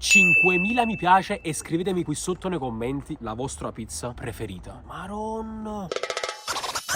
5.000 mi piace e scrivetemi qui sotto nei commenti la vostra pizza preferita. Maronna.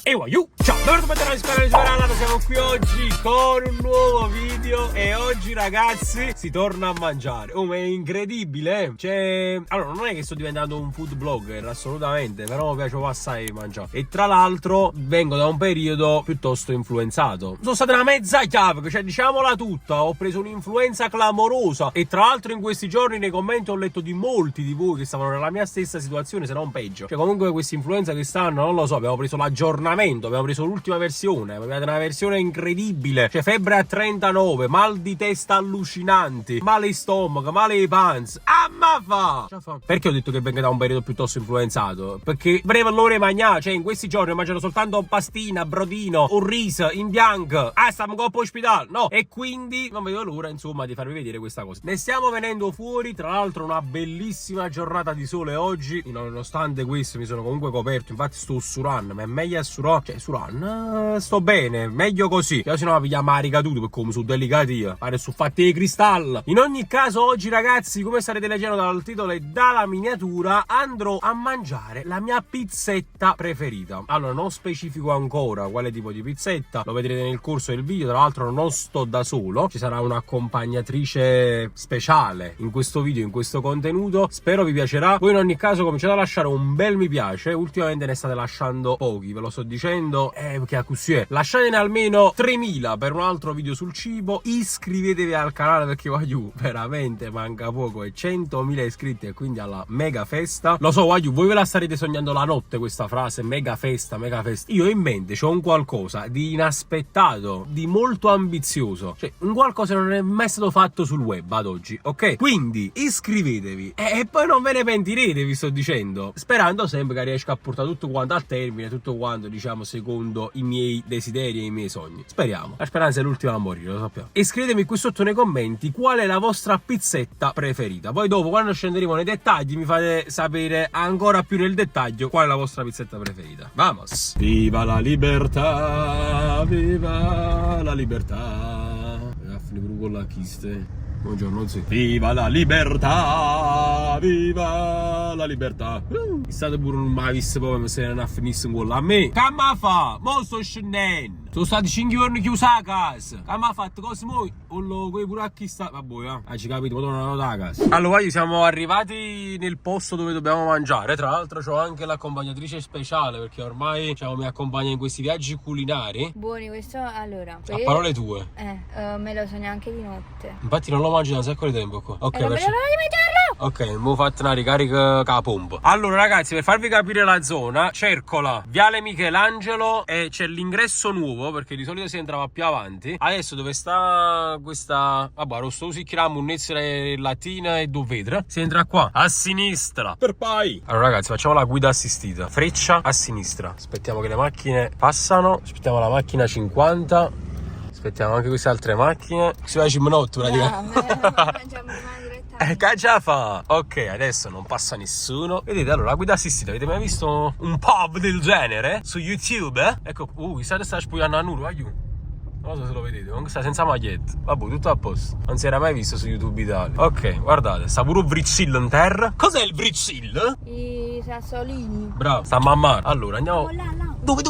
E voglio. Ciao, benvenuti a Sperando, siamo qui oggi con un nuovo video e oggi ragazzi si torna a mangiare. Oh, ma è incredibile, Cioè, allora non è che sto diventando un food blogger assolutamente, però mi piace assai mangiare. E tra l'altro vengo da un periodo piuttosto influenzato. Sono stata una mezza chiave, cioè diciamola tutta, ho preso un'influenza clamorosa. E tra l'altro in questi giorni nei commenti ho letto di molti di voi che stavano nella mia stessa situazione, se non peggio. Cioè comunque questa influenza che stanno, non lo so, abbiamo preso l'aggiornamento, abbiamo preso l'ultima versione, abbiamo una versione incredibile, cioè febbre a 39, mal di testa allucinanti, male stomaco, male ai pants, perché ho detto che vengo da un periodo piuttosto influenzato? Perché breve l'ore mangiare, cioè in questi giorni ho mangiato soltanto pastina, brodino, un riso in bianco, stiamo coppa ospedale, no, e quindi non vedo l'ora insomma di farvi vedere questa cosa. Ne stiamo venendo fuori, tra l'altro una bellissima giornata di sole oggi, nonostante questo mi sono comunque coperto, infatti sto surando, ma è meglio assurare, cioè suran, sto bene, meglio così, che se no mi pigliamo la ricaduta perché come sono delicati, pare su fatti di cristallo. In ogni caso oggi ragazzi, come starete leggendo dal titolo e dalla miniatura, andrò a mangiare la mia pizzetta preferita. Allora non specifico ancora quale tipo di pizzetta, lo vedrete nel corso del video, tra l'altro non sto da solo, ci sarà un'accompagnatrice speciale in questo video, in questo contenuto, spero vi piacerà. Voi in ogni caso cominciate a lasciare un bel mi piace, ultimamente ne state lasciando pochi, ve lo sto dicendo, perché a così è. Lasciatene almeno 3.000 per un altro video sul cibo, iscrivetevi al canale perché voglio veramente manca poco e 100.000 iscritti e quindi alla mega festa. Lo so, voglio, voi ve la starete sognando la notte questa frase, mega festa, mega festa. Io in mente c'ho un qualcosa di inaspettato, di molto ambizioso, cioè un qualcosa che non è mai stato fatto sul web ad oggi, ok? Quindi iscrivetevi e poi non ve ne pentirete, vi sto dicendo, sperando sempre che riesca a portare tutto quanto a termine, tutto quanto diciamo secondo i miei desideri e i miei sogni. Speriamo, la speranza è l'ultima a morire, lo sappiamo. Iscrivetemi qui sotto nei commenti qual è la vostra pizzetta preferita, poi dopo quando scenderemo nei dettagli mi fate sapere ancora più nel dettaglio qual è la vostra pizzetta preferita. Vamos! Viva la libertà, viva la libertà. Con la chiste. Buongiorno, sì. Viva la libertà, viva la libertà. State pure non mai visto poi se non ha finito con la me. Che mi fa? Mo sto scendendo. Sono stati 5 giorni chiusi a casa. Che mi ha fatto cose moi? Quelli pure a chi sta. Vabbè, ci capito, ma tornano da casa. Allora, siamo arrivati nel posto dove dobbiamo mangiare. Tra l'altro c'ho anche l'accompagnatrice speciale perché ormai diciamo, mi accompagna in questi viaggi culinari. Buoni, questo allora. A parole tue. Me lo sogno anche di notte. Infatti non lo mangio da un sacco di tempo qua. Ok, non vedo l'ora di mangiarlo! Ok, mi ho fatto una ricarica con la pompa. Allora ragazzi, per farvi capire la zona, cercola Viale Michelangelo e c'è l'ingresso nuovo perché di solito si entrava più avanti. Adesso dove sta questa, vabbè, lo sto usando la munnezza latina e dove vedra, si entra qua a sinistra per poi. Allora ragazzi, facciamo la guida assistita, freccia a sinistra, aspettiamo che le macchine passano, aspettiamo la macchina 50, aspettiamo anche queste altre macchine, si va a ciminotto praticamente. Che già fa? Ok, adesso non passa nessuno. Vedete, allora la guida assistita, avete mai visto un pub del genere su YouTube? Ecco, state spugliando a nulla, aiuto. Non so se lo vedete, comunque sta senza maglietta. Vabbè, tutto a posto. Non si era mai visto su YouTube Italia. Ok, guardate, sta pure un brizzillo in terra. Cos'è il brizzillo? I sassolini. Bravo, sta a mammare. Allora, andiamo. Là. Dove?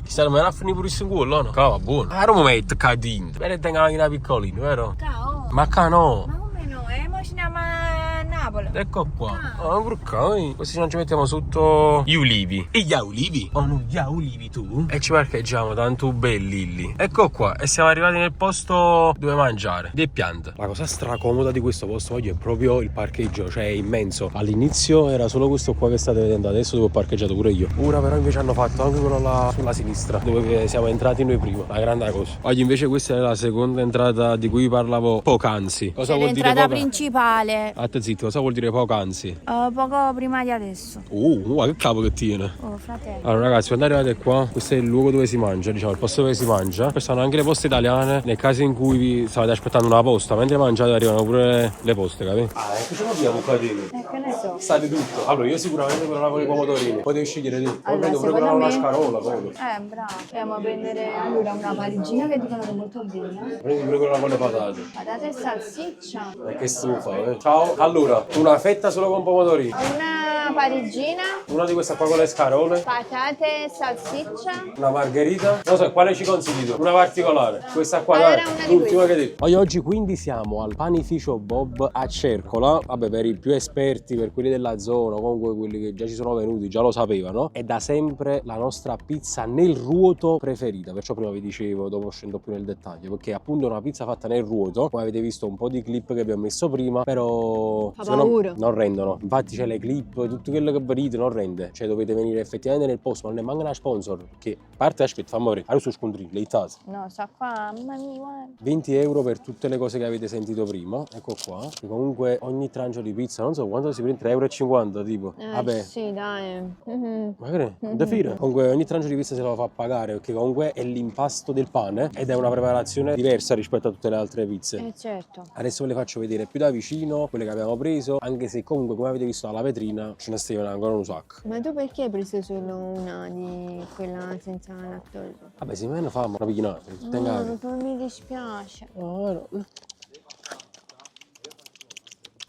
Chissà, non me la finire pure in culo, no? Cava, buono. Era un momento, cadino. Bene, tengo la macchina piccolina, vero? Ciao. Ma no. Ma come no? Mo ci andiamo a Napoli. Ecco qua. Perché? Questi non ci mettiamo sotto gli ulivi. E gli ulivi? Oh no, gli ulivi tu? E ci parcheggiamo tanto belli lì. Ecco qua. E siamo arrivati nel posto dove mangiare. Di pianta. La cosa stracomoda di questo posto oggi è proprio il parcheggio. Cioè è immenso. All'inizio era solo questo qua che state vedendo. Adesso dove ho parcheggiato pure io. Ora però invece hanno fatto anche quello là sulla sinistra, dove siamo entrati noi prima. La grande cosa. Oggi invece questa è la seconda entrata di cui parlavo poc'anzi. Cosa vuol dire l'entrata principale. Zitto, cosa vuol dire poc'anzi? Poco prima di adesso. Guarda che capo che tiene. Oh, fratello. Allora ragazzi, quando arrivate qua, questo è il luogo dove si mangia, diciamo, il posto dove si mangia. Queste sono anche le poste italiane, nel caso in cui vi state aspettando una posta, mentre mangiate arrivano pure le poste, capito? Ah, e che ce l'abbiamo qua dentro? Che ne so. Sa di tutto. Allora, io sicuramente quella con i pomodorini. Poi devi scegliere tu. Poi prendo pure quella con la scarola, poi. Bravo. Andiamo a prendere allora una parigina che dicono che è molto buona. Prendi pure quella con le patate. Patate e salsiccia. Che stufa, Ciao. Allora, una fetta solo con pomodorini. Una parigina. Una di queste qua con le scarole. Patate e salsiccia. Una margherita. Non so, quale ci consigli tu? Una particolare. Questa qua, Allora, dai. una di L'ultima queste. che dico. Oggi quindi siamo al panificio Bob a Cercola. Vabbè, per i più esperti, per quelli della zona, comunque quelli che già ci sono venuti, già lo sapevano. È da sempre la nostra pizza nel ruoto preferita. Perciò prima vi dicevo, dopo scendo più nel dettaglio. Perché appunto è una pizza fatta nel ruoto. Come avete visto un po' di clip che abbiamo messo prima. Però Fa paura. non rendono. Infatti c'è le clip, tutto quello che vedete non rende. Cioè dovete venire effettivamente nel posto, ma non ne manca una sponsor. Che parte aspetta, fa morire. Adesso scontri, le ittase. No, sta qua, mamma mia, guarda. 20 euro per tutte le cose che avete sentito prima. Ecco qua. E comunque ogni trancio di pizza, non so quanto si prende, 3,50 euro tipo. Vabbè. Sì, dai. Ma che ne? Da fine. Comunque ogni trancio di pizza se lo fa pagare, perché comunque è l'impasto del pane ed è una preparazione diversa rispetto a tutte le altre pizze. Certo. Adesso ve le faccio vedere più da vicino, quelle che abbiamo preso, anche se comunque come avete visto dalla vetrina ce ne stavano ancora un sacco. Ma tu perché hai preso solo una di quella senza lattosio? Vabbè, se me ne fa una pichinata, No, non mi dispiace. no.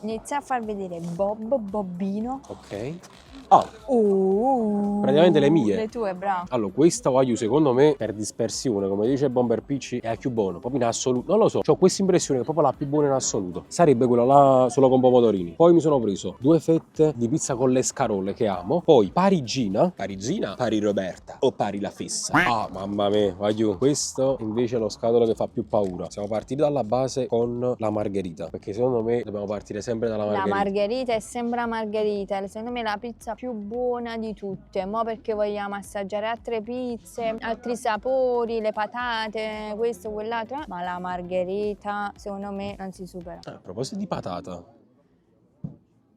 Inizia a far vedere Bobbino. Ok. Ah, praticamente le mie. Le tue, bravo. Allora, questa voglio secondo me per dispersione, come dice Bomber Picci, è la più buona, proprio in assoluto. Non lo so, ho questa impressione che è proprio la più buona in assoluto. Sarebbe quella là solo con pomodorini. Poi mi sono preso 2 fette di pizza con le scarole che amo. Poi parigina, pari Roberta o pari la fessa. Ah, mamma mia, voglio. Questo invece è lo scatolo che fa più paura. Siamo partiti dalla base con la margherita, perché secondo me dobbiamo partire sempre dalla margherita. La margherita è sempre la margherita, secondo me la pizza più buona di tutte. Mo' perché vogliamo assaggiare altre pizze, altri sapori, le patate, questo, quell'altro, ma la margherita secondo me non si supera. A proposito di patata,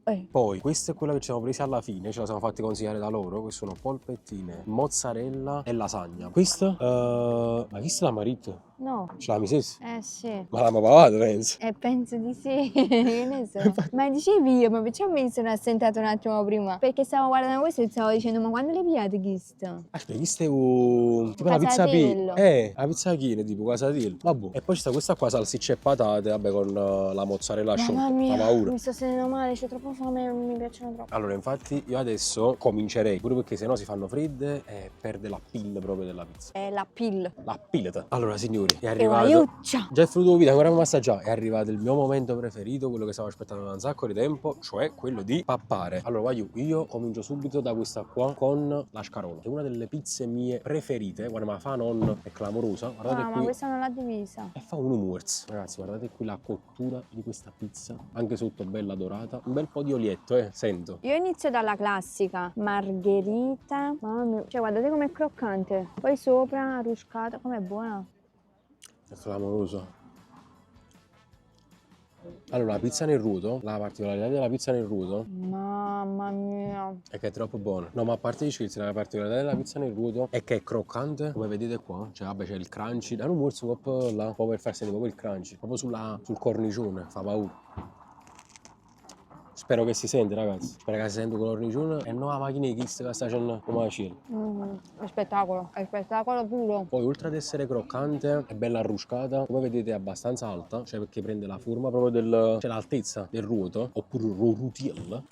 Eh. poi questa è quella che ci siamo presi alla fine, ce la siamo fatti consigliare da loro, che sono polpettine, mozzarella e lasagna. Questa, ma questa è la marito? No. Ce l'ha misessa? Sì. Ma l'abbiamo pagata, penso. Penso di sì, che ne so. Ma dicevi io, ma perciò mi sono assentato un attimo prima? Perché stavo guardando questo e stavo dicendo, ma quando le pigliate questo? Aspetta, questa è tipo la pizza Casatiello. la pizza china, tipo casatiello. Vabbè. E poi c'è questa qua, salsicce e patate, vabbè, con la mozzarella sciolta. Mamma mia, Fa paura. mi sto sentendo male, c'ho troppo fame, mi piacciono troppo. Allora, infatti, io adesso comincerei, pure perché sennò si fanno fredde e perde la pill proprio della pizza. È la pill. La pilleta. Allora, signori, è E arrivato. aiuccia. Già è finito il video, ancora non assaggiare. È arrivato il mio momento preferito, quello che stavo aspettando da un sacco di tempo, cioè quello di pappare. Allora, voglio, io comincio subito da questa qua con la scarola. È una delle pizze mie preferite. Guarda, ma fa non è clamorosa. Guardate Ah, qui. ma questa non l'ha divisa. E fa un hummus. Ragazzi, guardate qui la cottura di questa pizza, anche sotto bella dorata. Un bel po' di olietto, sento. Io inizio dalla classica margherita. Mamma mia, cioè guardate com'è croccante. Poi sopra ruscata, com'è buona. È clamorosa. Allora, la pizza nel ruoto, la particolarità della pizza nel ruoto Mamma mia. è che è troppo buona. No, ma a parte gli scherzi, la particolarità della pizza nel ruoto è che è croccante, come vedete qua. Cioè, vabbè, c'è il crunchy. Hanno morso un po' là, un po' per far sentire proprio il crunchy. Proprio sul cornicione, fa paura. Spero che si sente, ragazzi. Spero che si sente con cornicione e non la macchina di chista che sta facendo come la cielo. È spettacolo puro. Poi, oltre ad essere croccante, è bella arruscata. Come vedete è abbastanza alta, cioè perché prende la forma proprio cioè l'altezza del ruoto, oppure un rotutiel.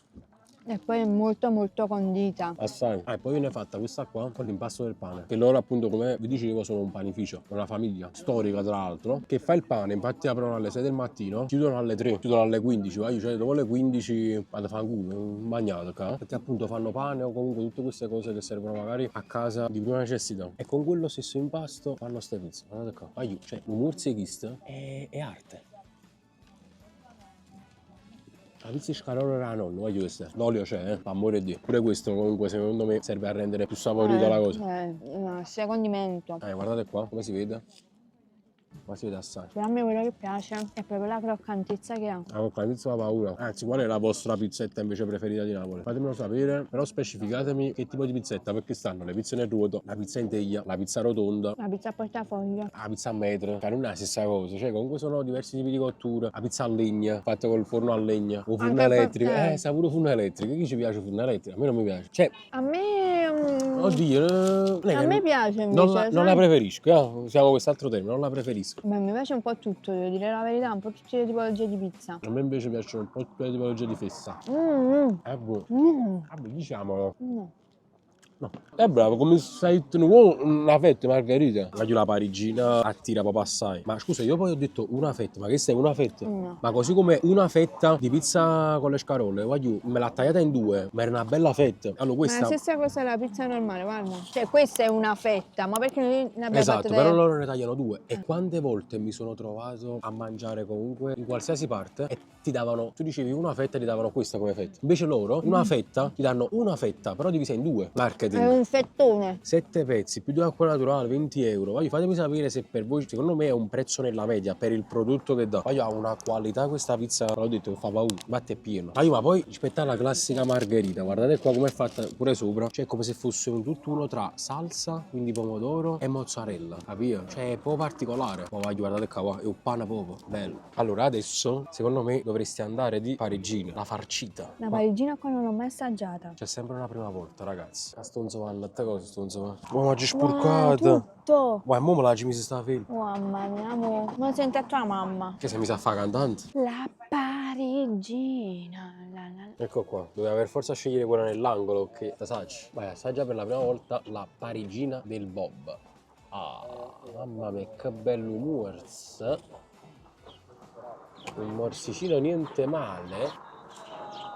E poi è molto molto condita. Assai. E poi viene fatta questa qua con l'impasto del pane. Che loro appunto, come vi dicevo, sono un panificio. Una famiglia storica tra l'altro, che fa il pane. Infatti aprono alle 6 del mattino, chiudono alle 3, chiudono alle 15. Cioè dopo le 15 vado a fare un culo, un bagnato qua. Perché appunto fanno pane o comunque tutte queste cose che servono magari a casa di prima necessità. E con quello stesso impasto fanno ste pizze. Guardate qua. Cioè un murzechist è arte. La pizza scarola era nonno, voglio questa. L'olio c'è, amore di Dio. Pure questo comunque secondo me serve a rendere più saporita la cosa. No, sia condimento. Guardate qua, come si vede. ma si vede assai. Per me quello che piace è proprio la croccantezza che ha. La croccantezza fa paura. Anzi, qual è la vostra pizzetta invece preferita di Napoli? Fatemelo sapere, però specificatemi che tipo di pizzetta, perché stanno le pizze nel ruoto, la pizza in teglia, la pizza rotonda, La pizza a portafoglio. la pizza a metro, che non è la stessa cosa, cioè comunque sono diversi tipi di cottura. La pizza a legna, fatta col forno a legna, o forno Anche elettrico, sa per pure forno elettrico, chi ci piace il forno elettrico? A me non mi piace. Cioè, A me... oddio, non è a che me piace non invece, non la sai? preferisco, usiamo quest'altro termine, non la preferisco. Beh, mi piace un po' tutto, devo dire la verità, un po' tutte le tipologie di pizza. A me invece piacciono un po' tutte le tipologie di fessa. È buono. Vabbè, diciamolo. No. No. È bravo, come stai una fetta margherita. Voglio la parigina attira proprio assai. Ma scusa, io poi ho detto una fetta, ma che stai una fetta? No. Ma così come una fetta di pizza con le scarole, voglio, me l'ha tagliata in due, ma era una bella fetta. Allora Ma questa... la stessa cosa è la pizza normale, guarda. Cioè, questa è una fetta, ma perché noi ne abbiamo Esatto, fatte però loro ne tagliano due. E quante volte mi sono trovato a mangiare comunque in qualsiasi parte e ti davano, tu dicevi una fetta e ti davano questa come fetta. Invece loro una fetta ti danno una fetta, però divisa in due. È Marketing. un fettone. 7 pezzi più 2 acqua naturale, 20 euro. Voglio, fatemi sapere se per voi, secondo me, è un prezzo nella media per il prodotto che dà. Voglio, ha una qualità questa pizza, l'ho detto, che fa paura, batte pieno. Voglio, ma poi rispetto alla classica margherita, guardate qua come è fatta pure sopra. Cioè, come se fosse un tutt'uno tra salsa, quindi pomodoro, e mozzarella, capito? Cioè, è proprio particolare. Ma voglio, guardate qua, è un pane proprio, bello. Allora, adesso, secondo me, dovresti andare di parigina, la farcita. La Ma parigina qua non l'ho mai assaggiata. c'è sempre una prima volta, ragazzi. A stonzo vanno, a te cosa stonzo va? Oh, ma c'è Wow, sporcata. tutto! Guarda, mo me la ci mi si sta film. Mamma mia, mo. Non senti a tua mamma. Che se mi sa fa cantante. La parigina. Ecco qua, doveva per forza scegliere quella nell'angolo che la sacci. Vai, assaggia per la prima volta la parigina del Bob. Ah, mamma mia, che bello muors. Un morsicino niente male.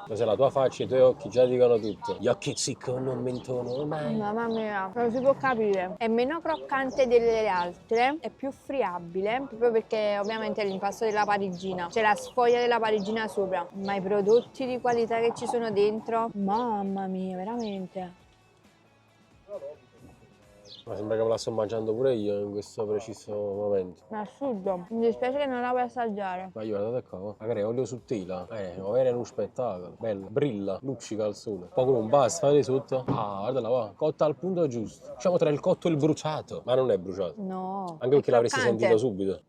Ma se la tua faccia e i tuoi occhi già dicono tutto. Gli occhi zicco non mentono mai. Mamma mia, non si può capire. È meno croccante delle altre, è più friabile, proprio perché ovviamente è l'impasto della parigina. C'è la sfoglia della parigina sopra. Ma i prodotti di qualità che ci sono dentro, mamma mia, veramente. Ma sembra che me la sto mangiando pure io in questo preciso momento. È assurdo. Mi dispiace che non la vuoi assaggiare. Ma io guardate qua, magari è olio su tela, non era uno spettacolo, bello, brilla, luccica al sole. Poi non basta, fai sotto. Ah, guardala qua, cotta al punto giusto. Diciamo tra il cotto e il bruciato, ma non è bruciato. No. Anche perché è l'avresti croccante. sentito subito.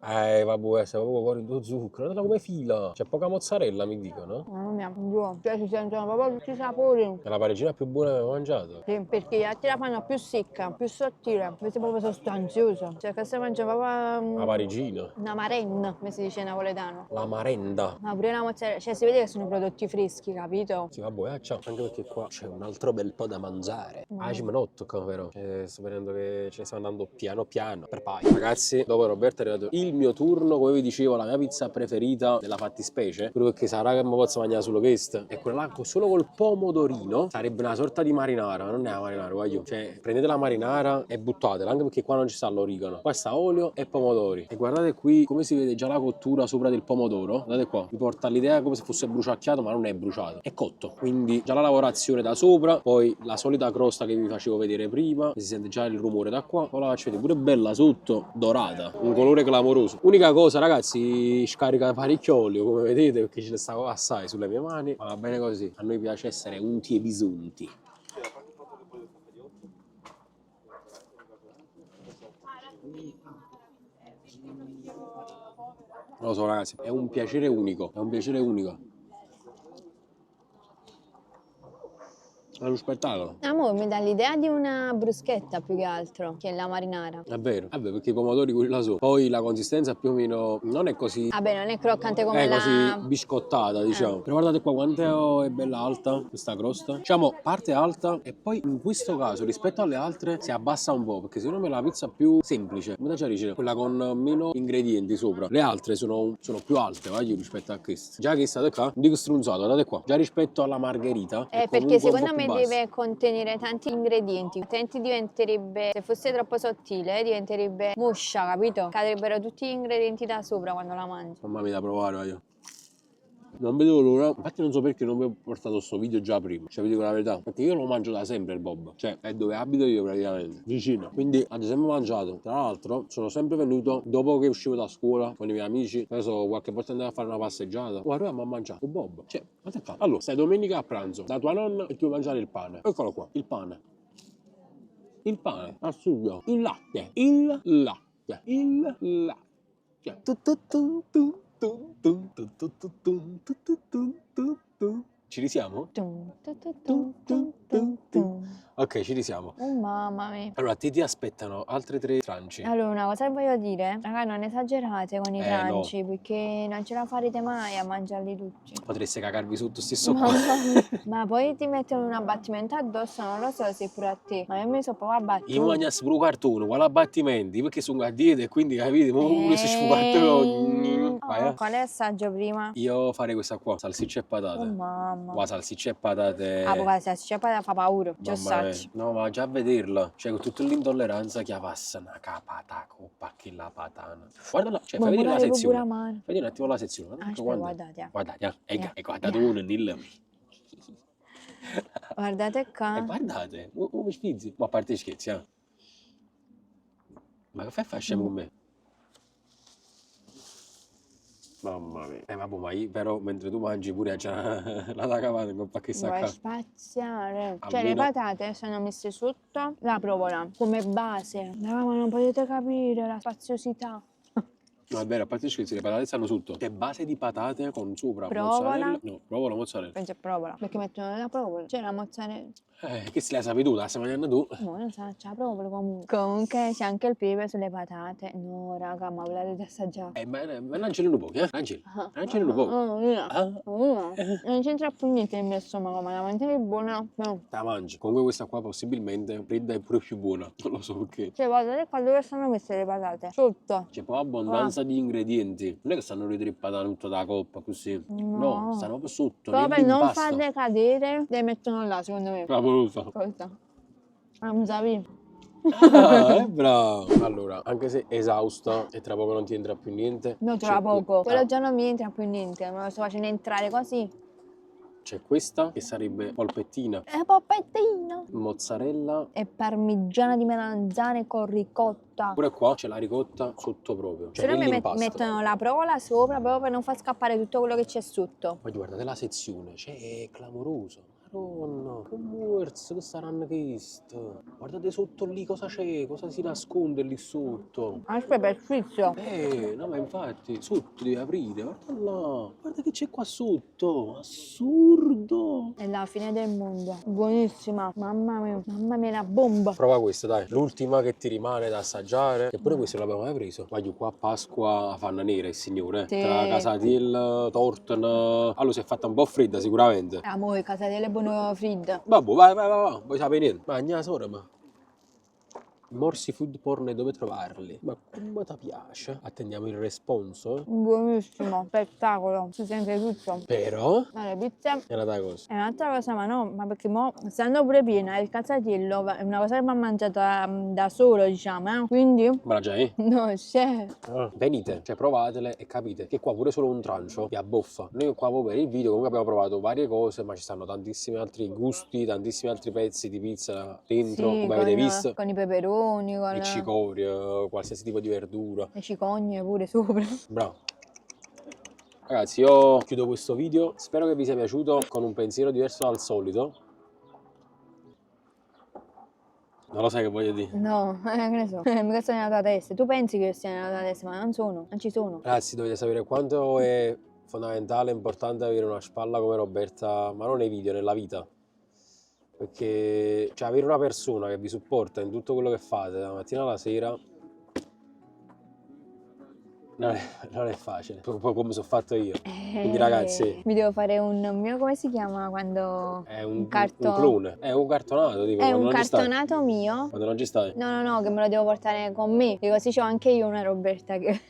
Vabbè, è proprio fuori do zucchero, guarda come fila. C'è poca mozzarella, mi dicono. Mamma mia, buono. Cioè si sentono proprio tutti i sapori. È la parigina più buona che ho mangiato. Sì, perché gli altri la fanno più secca, più sottile, questa è proprio sostanziosa. Cioè questa mangia proprio La parigina, una marenne, come si dice in napoletano. la marenda. Ma pure la mozzarella, cioè si vede che sono prodotti freschi, capito? Sì, vabbè, ciao. Anche perché qua c'è un altro bel po' da mangiare. Ah, ci me ne tocca però. Sto vedendo che ce ne sta andando piano piano. Per poi. Ragazzi, dopo Roberto è arrivato il mio turno. Come vi dicevo, la mia pizza preferita della fattispecie. Proprio perché sarà che mi posso mangiare solo questa. E quella là solo col pomodorino. Sarebbe una sorta di marinara, ma non è una marinara, voglio. Cioè, prendete la marinara e buttatela. Anche perché qua non ci sta l'origano. Qua sta olio e pomodori. E guardate qui come si vede già la cottura sopra del pomodoro. Guardate qua. Vi porta l'idea come se fosse bruciacchiato, ma non è bruciato. È cotto. Quindi già la lavorazione da sopra. Poi la solita crosta che vi facevo vedere prima. Si sente già il rumore da qua. Poi la faccio vedere pure bella sotto, dorata. Un colore clamoroso. Unica cosa, ragazzi, scarica parecchio olio, come vedete, perché ce ne stavo assai sulle mie mani. Ma va bene così. A noi piace essere unti e bisunti. Non lo so, ragazzi, è un piacere unico. È un piacere unico. È uno spettacolo. Amore, mi dà l'idea di una bruschetta più che altro, che è la marinara. È vero. Vabbè, perché i pomodori quelli là sono. Poi la consistenza più o meno non è così. Vabbè, non è croccante come È la... così biscottata, diciamo. Però guardate qua quanto è bella alta questa crosta. Diciamo, parte alta e poi in questo caso rispetto alle altre si abbassa un po'. Perché secondo me la pizza più semplice, come da dice, quella con meno ingredienti sopra. Le altre sono più alte, voglio, rispetto a queste. Già che state qua, non dico strunzato, guardate qua. Già rispetto alla margherita. È perché comunque un secondo po' me più bassa. deve contenere tanti ingredienti, altrimenti diventerebbe, se fosse troppo sottile, diventerebbe muscia, capito? Cadrebbero tutti gli ingredienti da sopra quando la mangi. Mamma mia, da provare, voglio. Non vedo l'ora. Infatti non so perché non vi ho portato sto video già prima. Cioè, vi dico la verità. Perché io lo mangio da sempre il bob. Cioè, è dove abito io praticamente. Vicino. Quindi, ad sempre mangiato. Tra l'altro, sono sempre venuto dopo che uscivo da scuola con i miei amici. Adesso qualche volta andavo a fare una passeggiata. Guarda, a mangiare un bob. Cioè, guarda qua. Allora, stai domenica a pranzo da tua nonna e tu vuoi mangiare il pane. Eccolo qua, il pane. Il pane, assurdo. Il latte. Il latte. Il latte. Ci risiamo? Ok, ci risiamo. Oh mamma mia. Allora, ti aspettano altre 3 tranci. Allora, una cosa che voglio dire, raga, non esagerate con i No. tranci, perché non ce la farete mai a mangiarli tutti. Potreste cagarvi sotto stesso qua. Ma poi ti mettono un abbattimento addosso, non lo so se pure a te, ma io mi sono proprio abbattuta. Io mangiassi pure un cartone, quale abbattimenti, perché sono a dieta e quindi capite, mo uno si sfumato. Vai, Qual è l'assaggio prima? Io farei questa qua, salsicce e patate. Oh mamma. Qua salsicce e patate. Ah, poi se c'è poi fa paura, già Mamma mia. sacci. No, ma già a vederla, cioè con tutta l'intolleranza che passa una capata coppa che la patana. Guarda là, cioè fai vedere la sezione. Fai vedere un attimo la sezione. Guarda, Aspetta, guarda. guardate. Guardate, Yeah. guardate uno nel. Guardate qua. Guardate, come schizzi. Ma a parte scherzi, eh. Ma che fai a fare scemo con me? Mamma mia. Vabbè, ma io però mentre tu mangi pure c'è la cavata con che sta Vuoi qua. spaziare? Cioè le Almeno- patate sono messe sotto la provola come base. No, ma non potete capire la spaziosità. No, è vero, a parte scherzi, le patate stanno sotto. C'è base di patate con sopra Provola. mozzarella. No, provola, mozzarella. Penso è provola, perché mettono la provola. C'è la mozzarella. Che se la sapi tu, la stai mangiando tu. No, non sa, c'è la provola comunque. Comunque c'è anche il pepe sulle patate. No, raga, ma volete di assaggiare? Ma non ce ne pochi, eh? Non ce ne pochi. Non c'entra più niente nel mio stomaco, ma la mangiare è buona. No. La mangi. Comunque questa qua possibilmente fredda è pure più buona. Non lo so perché. Cioè, guardate qua dove stanno messe le patate. Sotto. C'è poi abbondanza di ingredienti. Non è che stanno ritrippate tutta la coppa così. No, stanno proprio sotto. Però per non nell'impasto. farle cadere, le mettono là, secondo me. Clamorosa. Cosa? Non sapevo. Ah, bravo. Allora, anche se esausta e tra poco non ti entra più niente. No, c'è tra qui- poco. Quello ah, già non mi entra più niente, me lo sto facendo entrare così. C'è questa che sarebbe polpettina, È popettina. mozzarella. E parmigiana di melanzane con ricotta. Pure qua c'è la ricotta sotto proprio. Se Cioè no mi nell'impasto. mettono la provola sopra proprio per non far scappare tutto quello che c'è sotto. Poi guardate la sezione, cioè è clamoroso. Madonna, che morse che saranno questo? Guardate sotto lì cosa c'è, cosa si nasconde lì sotto. Aspetta, è sfizio. No, ma infatti, sotto devi aprire, guarda là, guarda che c'è qua sotto, assurdo. È la fine del mondo. Buonissima. Mamma mia, la bomba. Prova questa, dai, l'ultima che ti rimane da assaggiare, eppure questo non l'abbiamo mai preso. Voglio qua a Pasqua a fanna nera, il signore, Sì. tra Casatiel, Torten, allora si è fatta un po' fredda sicuramente. Amore, casatelle buono fredda. Vabbè, vai, vuoi sapere niente? Magna sora, ma... Morsi food porn dove trovarli? Ma come ti piace? Attendiamo il responso. Buonissimo, spettacolo, si sente tutto. Però Allora, pizza è una cosa. è un'altra cosa, ma no, ma perché mo, essendo pure piena, il cazzatiello è una cosa che mi ha mangiato da solo, diciamo, quindi... Ma la già è? No, c'è. Venite, cioè provatele e capite che qua pure solo un trancio vi abboffa. Noi qua per il video comunque abbiamo provato varie cose, ma ci stanno tantissimi altri gusti, tantissimi altri pezzi di pizza dentro, Sì, come avete visto. con i peperoni, con Le cicorie, qualsiasi tipo di verdura. le cicogne pure sopra. Bravo. Ragazzi, io chiudo questo video, spero che vi sia piaciuto, con un pensiero diverso dal solito. Non lo sai che voglio dire. No, che ne so. Mica sta nella tua testa. Tu pensi che sia nella tua testa, ma non sono, non ci sono. Ragazzi, dovete sapere quanto è fondamentale e importante avere una spalla come Roberta, ma non nei video, nella vita. Perché cioè, avere una persona che vi supporta in tutto quello che fate, dalla mattina alla sera, non è facile, proprio come sono fatto io. Quindi ragazzi, Mi devo fare un mio, come si chiama quando... è un cartone. clone, è un cartonato, tipo, È quando un non ci stai. cartonato mio. Quando non ci stai. No, che me lo devo portare con me. E così c'ho anche io una Roberta che...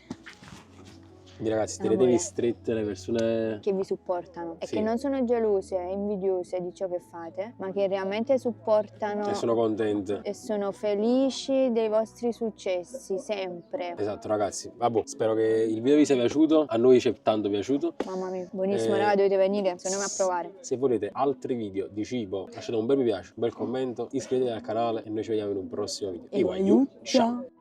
Quindi ragazzi, tenetevi strette le persone che vi supportano e Sì. che non sono gelose e invidiose di ciò che fate, ma che realmente supportano e sono contente. e sono felici dei vostri successi, sempre. Esatto ragazzi, vabbè, spero che il video vi sia piaciuto, a noi ci è tanto piaciuto. Mamma mia, buonissimo, raga, dovete venire, secondo me a provare. Se volete altri video di cibo, lasciate un bel mi piace, un bel commento, iscrivetevi al canale e noi ci vediamo in un prossimo video. Ciao!